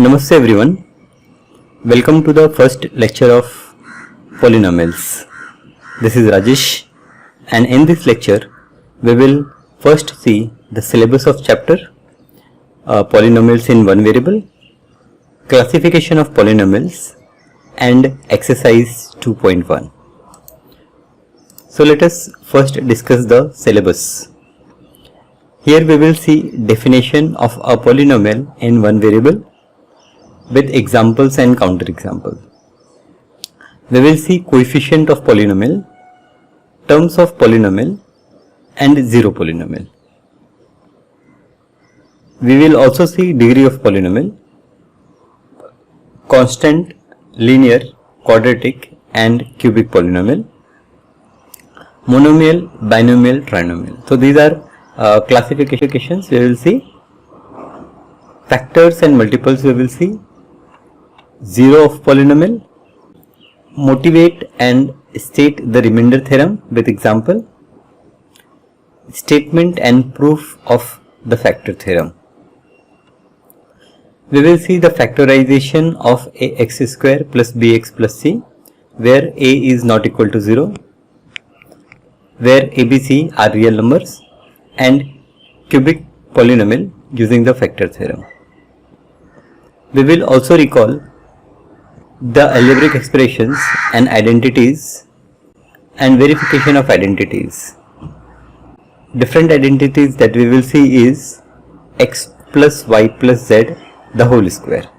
Namaste everyone. Welcome to the first lecture of polynomials. This is Rajesh, and in this lecture we will first see the syllabus of chapter polynomials in one variable, classification of polynomials, and exercise 2.1. So let us first discuss the syllabus. Here we will see definition of a polynomial in one variable with examples and counterexamples. We will see coefficient of polynomial, terms of polynomial, and zero polynomial. We will also see degree of polynomial, constant, linear, quadratic, and cubic polynomial, monomial, binomial, trinomial. So these are classifications we will see. Factors and multiples we will see. Zero of polynomial, motivate and state the remainder theorem with example, statement and proof of the factor theorem. We will see the factorization of ax square plus bx plus c, where a is not equal to 0, where abc are real numbers, and cubic polynomial using the factor theorem. We will also recall the algebraic expressions and identities and verification of identities. Different identities that we will see is x plus y plus z the whole square.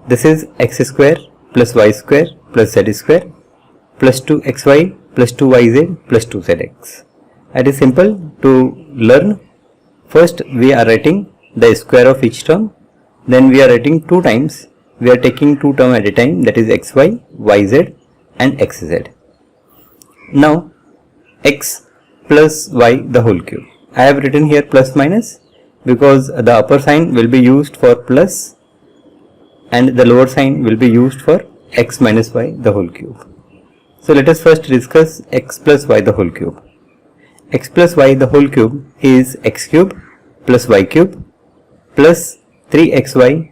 This is x square plus y square plus z square plus 2xy plus 2yz plus 2zx. It is simple to learn. First we are writing the square of each term, then we are writing 2 times. We are taking 2 terms at a time, that is xy, yz and xz. Now x plus y the whole cube. I have written here plus minus because the upper sign will be used for plus and the lower sign will be used for x minus y the whole cube. So let us first discuss x plus y the whole cube. X plus y the whole cube is x cube plus y cube plus 3xy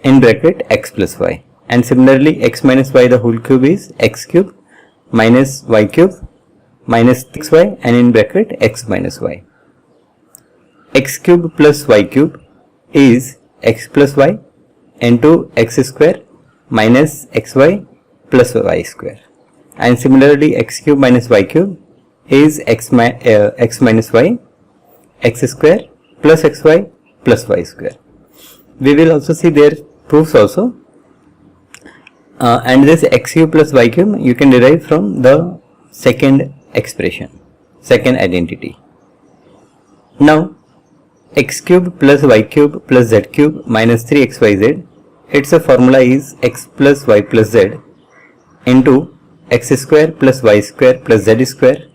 in bracket x plus y, and similarly x minus y the whole cube is x cube minus y cube minus 6y and in bracket x minus y. X cube plus y cube is x plus y into x square minus xy plus y square, and similarly x cube minus y cube is x minus y, x square plus xy plus y square. We will also see their proofs also, and this x cube plus y cube you can derive from the second expression, second identity. Now x cube plus y cube plus z cube minus 3xyz, its formula is x plus y plus z into x square plus y square plus z square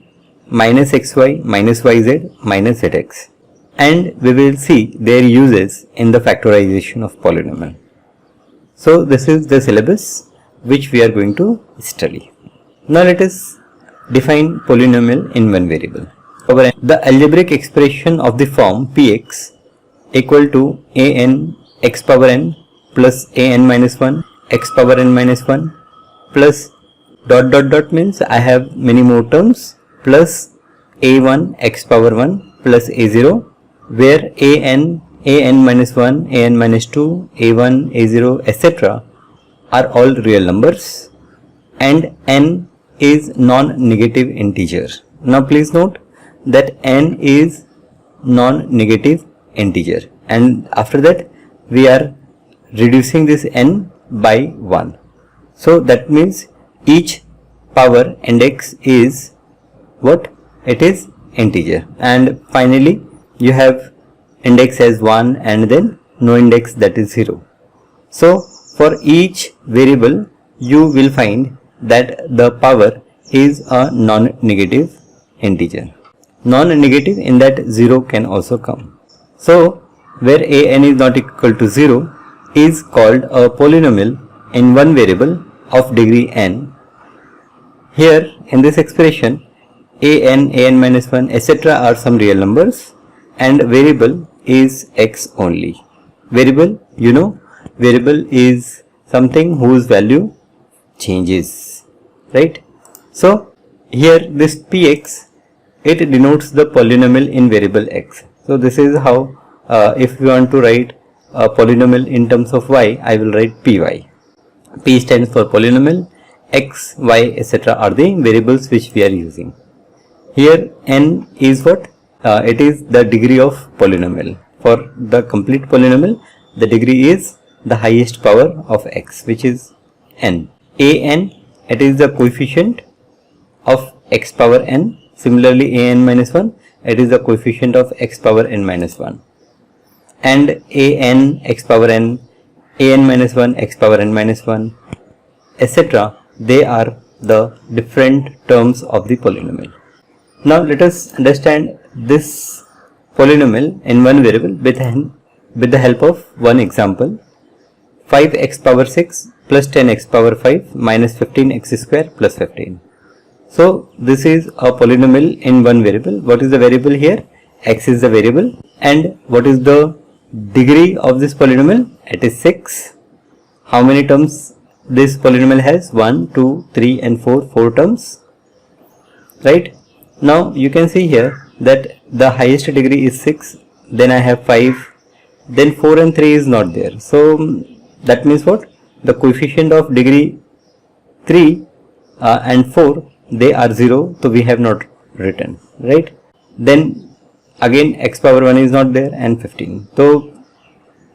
minus xy minus yz minus zx, and we will see their uses in the factorization of polynomial. So this is the syllabus which we are going to study. Now let us define polynomial in one variable. The algebraic expression of the form px equal to an x power n plus an minus 1 x power n minus 1 plus dot dot dot means I have many more terms plus a1 x power 1 plus a0, where an minus 1, an minus 2, a1, a0, etc. are all real numbers, and n is non-negative integer. Now please note that n is non-negative integer, and after that we are reducing this n by 1. So that means each power index is what? It is integer, and finally you have index as 1 and then no index, that is 0. So for each variable you will find that the power is a non-negative integer. Non-negative in that 0 can also come. So where an is not equal to 0 is called a polynomial in one variable of degree n. Here in this expression an minus 1 etc. are some real numbers and variable is x only. Variable, you know, variable is something whose value changes, right? So here this px, it denotes the polynomial in variable x. So this is how if we want to write a polynomial in terms of y, I will write py. P stands for polynomial, x, y, etc. are the variables which we are using. Here n is what? It is the degree of polynomial. For the complete polynomial, the degree is the highest power of x, which is n. An, it is the coefficient of x power n. Similarly, an minus 1, it is the coefficient of x power n minus 1. And an x power n, an minus 1, x power n minus 1, etc. They are the different terms of the polynomial. Now let us understand this polynomial in one variable with the help of one example. 5x power 6 plus 10x power 5 minus 15x square plus 15. So this is a polynomial in one variable. What is the variable here? X is the variable. And what is the degree of this polynomial? It is 6. How many terms this polynomial has? 1, 2, 3 and 4 terms, right? Now you can see here that the highest degree is 6, then I have 5, then 4 and 3 is not there. So that means what? The coefficient of degree 3 and 4, they are 0, so we have not written, right? Then again x power 1 is not there and 15. So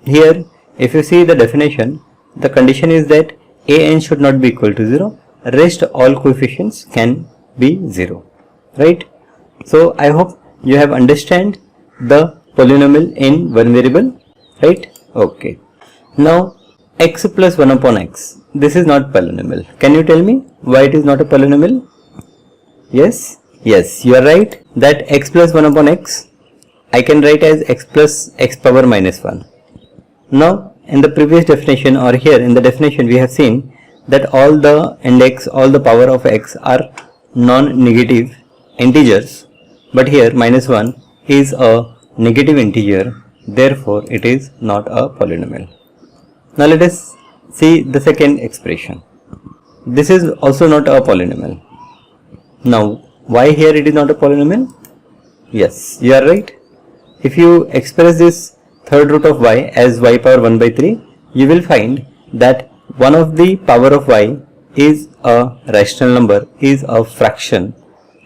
here if you see the definition, the condition is that an should not be equal to 0, rest all coefficients can be 0, right? So I hope you have understand the polynomial in one variable, right? Okay. Now x plus 1 upon x, this is not polynomial. Can you tell me why it is not a polynomial? Yes, you are right that x plus 1 upon x I can write as x plus x power minus 1. Now in the previous definition or here in the definition we have seen that all the index, all the power of x are non-negative integers, but here minus 1 is a negative integer, therefore it is not a polynomial. Now let us see the second expression. This is also not a polynomial. Now why here it is not a polynomial? Yes, you are right. If you express this third root of y as y power 1 by 3, you will find that one of the power of y is a rational number, is a fraction,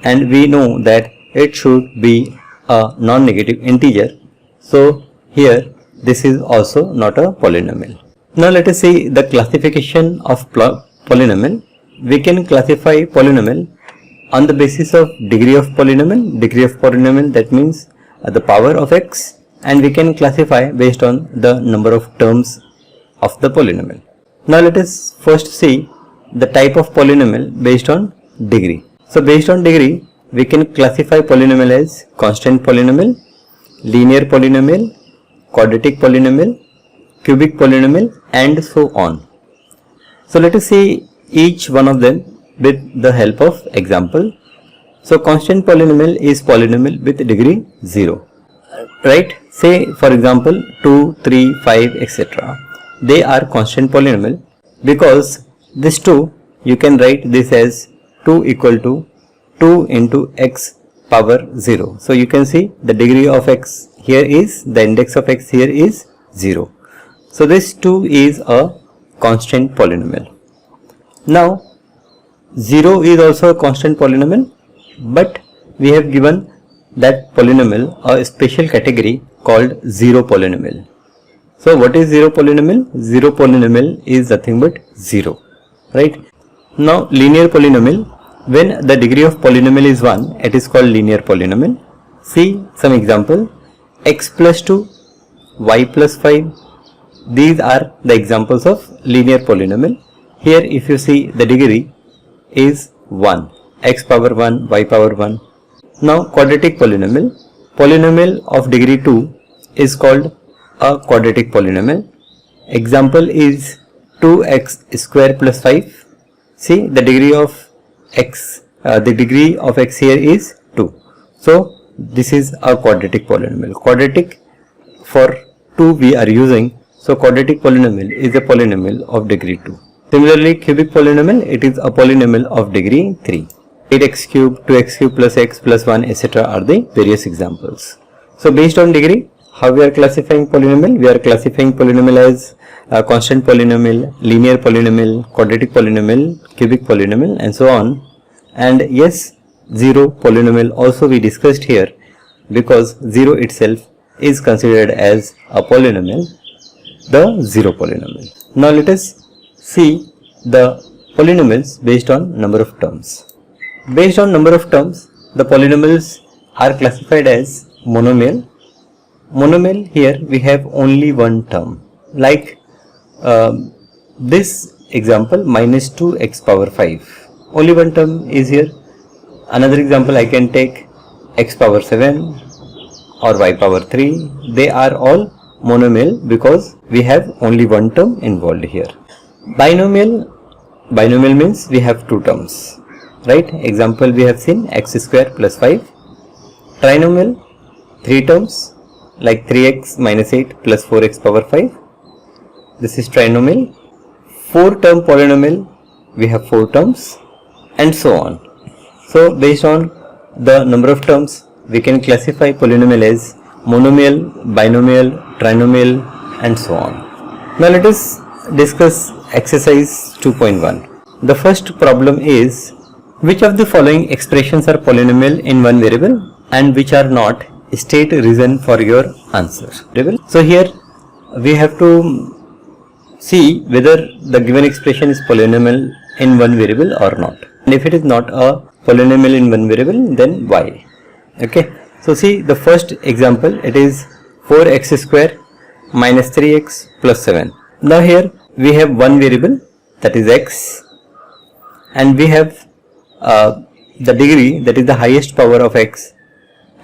and we know that it should be a non-negative integer. So here this is also not a polynomial. Now let us see the classification of polynomial. We can classify polynomial on the basis of degree of polynomial. Degree of polynomial, that means the power of x, and we can classify based on the number of terms of the polynomial. Now let us first see the type of polynomial based on degree. So based on degree we can classify polynomial as constant polynomial, linear polynomial, quadratic polynomial, cubic polynomial, and so on. So let us see each one of them with the help of example. So constant polynomial is polynomial with degree 0, right? Say for example 2, 3, 5, etc. They are constant polynomial because this 2, you can write this as 2 equal to 2 into x power 0. So you can see the degree of x here is, the index of x here is 0. So this 2 is a constant polynomial. Now 0 is also a constant polynomial, but we have given that polynomial a special category called 0 polynomial. So what is 0 polynomial? 0 polynomial is nothing but 0, right? Now linear polynomial, when the degree of polynomial is 1, it is called linear polynomial. See some example: x plus 2, y plus 5. These are the examples of linear polynomial. Here if you see the degree is 1, x power 1, y power 1. Now quadratic polynomial, polynomial of degree 2 is called a quadratic polynomial. Example is 2x square plus 5. See the degree of x, here is 2. So this is a quadratic polynomial. Quadratic for 2 we are using, So quadratic polynomial is a polynomial of degree 2. Similarly, cubic polynomial, it is a polynomial of degree 3. 8x cube, 2x cube plus x plus 1 etc. are the various examples. So based on degree, how we are classifying polynomial? We are classifying polynomial as constant polynomial, linear polynomial, quadratic polynomial, cubic polynomial and so on. And yes, zero polynomial also we discussed here, because 0 itself is considered as a polynomial, the zero polynomial. Now let us see the polynomials based on number of terms. Based on number of terms, the polynomials are classified as monomial. Monomial, here we have only one term, like this example, minus 2x power 5. Only one term is here. Another example I can take x power 7 or y power 3. They are all monomial because we have only one term involved here. Binomial means we have two terms, right? Example we have seen x square plus 5. Trinomial, three terms, like 3x minus 8 plus 4x power 5. This is trinomial. 4-term polynomial, we have 4 terms and so on. So based on the number of terms, we can classify polynomial as monomial, binomial, trinomial and so on. Now let us discuss exercise 2.1. The first problem is, which of the following expressions are polynomial in one variable and which are not? State reason for your answer. So here we have to see whether the given expression is polynomial in one variable or not. And if it is not a polynomial in one variable, then why? Okay. So see the first example, it is 4x square minus 3x plus 7. Now here we have one variable, that is x, and we have the degree, that is the highest power of x,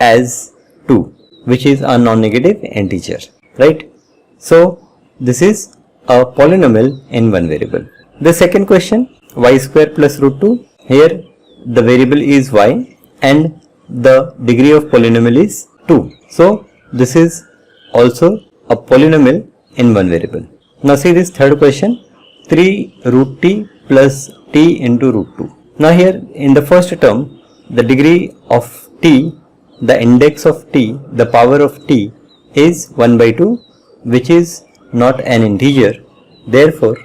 as 2, which is a non-negative integer, right? So this is a polynomial in one variable. The second question, y square plus root 2. Here the variable is y and the degree of polynomial is 2. So this is also a polynomial in one variable. Now see this third question, 3 root t plus t into root 2. Now here in the first term, the degree of t, the index of t, the power of t is 1 by 2, which is not an integer. Therefore,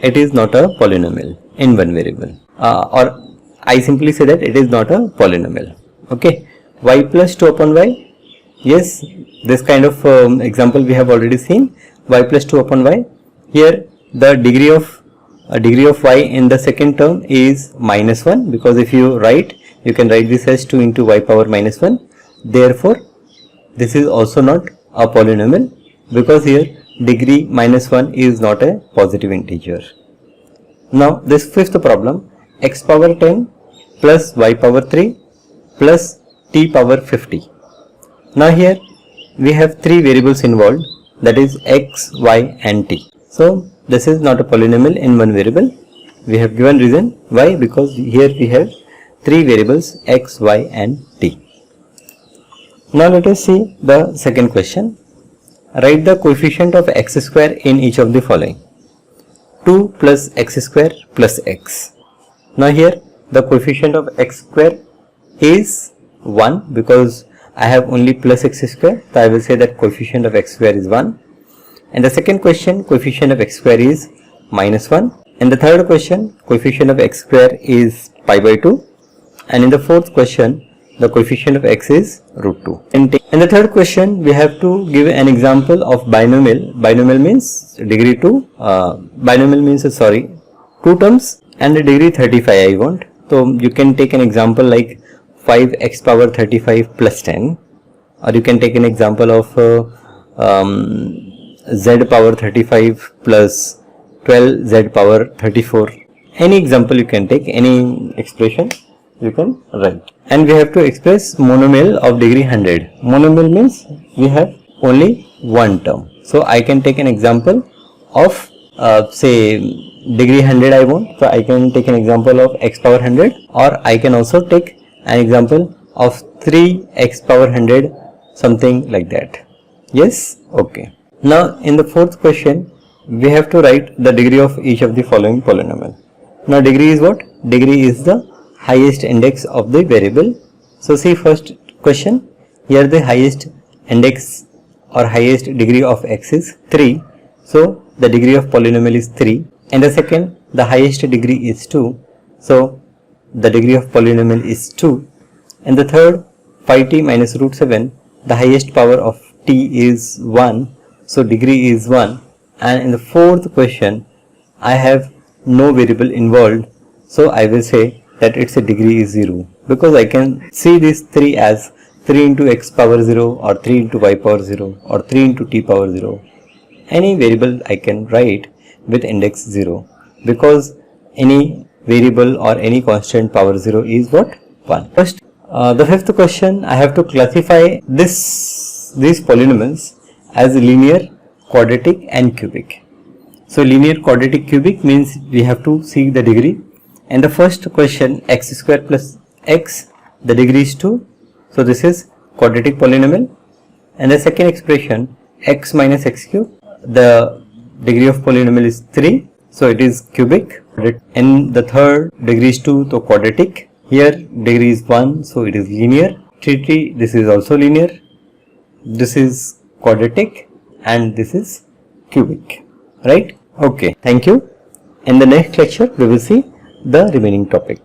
it is not a polynomial in one variable. Or I simply say that it is not a polynomial. Okay. Y plus 2 upon y. Yes, this kind of example we have already seen. Y plus 2 upon y. Here the degree of y in the second term is minus 1, because if you write, you can write this as 2 into y power minus 1. Therefore, this is also not a polynomial, because here degree minus 1 is not a positive integer. Now this fifth problem, x power 10 plus y power 3 plus t power 50. Now here we have three variables involved, that is x, y and t. So this is not a polynomial in one variable. We have given reason why, because here we have three variables x, y and t. Now let us see the second question. Write the coefficient of x square in each of the following. 2 plus x square plus x. Now here the coefficient of x square is 1, because I have only plus x square, so I will say that coefficient of x square is 1. And the second question, coefficient of x square is minus 1. In the third question, coefficient of x square is pi by 2. And in the fourth question, the coefficient of x is root 2. In the third question, we have to give an example of binomial. Binomial means degree 2. Binomial means, 2 terms and the degree 35 I want. So you can take an example like 5x power 35 plus 10. Or you can take an example of z power 35 plus 12 z power 34. Any example you can take, any expression you can write. And we have to express monomial of degree 100. Monomial means we have only one term. So I can take an example of say degree 100 I want. So I can take an example of x power 100, or I can also take an example of 3x power 100, something like that. Yes? Okay. Now in the fourth question, we have to write the degree of each of the following polynomial. Now degree is what? Degree is the highest index of the variable. So see first question, here the highest index or highest degree of x is 3. So the degree of polynomial is 3. And the second, the highest degree is 2. So the degree of polynomial is 2. And the third, 5t minus root 7, the highest power of t is 1. So degree is 1. And in the fourth question, I have no variable involved. So I will say that its degree is 0. Because I can see this 3 as 3 into x power 0 or 3 into y power 0 or 3 into t power 0. Any variable I can write with index 0, because any variable or any constant power 0 is what? 1. First, the fifth question, I have to classify these polynomials as linear, quadratic and cubic. So linear, quadratic, cubic means we have to see the degree. And the first question, x square plus x, the degree is 2. So this is quadratic polynomial. And the second expression, x minus x cube, the degree of polynomial is 3. So it is cubic. And the third degree is 2, so quadratic. Here degree is 1, so it is linear. 3, this is also linear. This is quadratic and this is cubic. Right? Okay. Thank you. In the next lecture, we will see the remaining topic.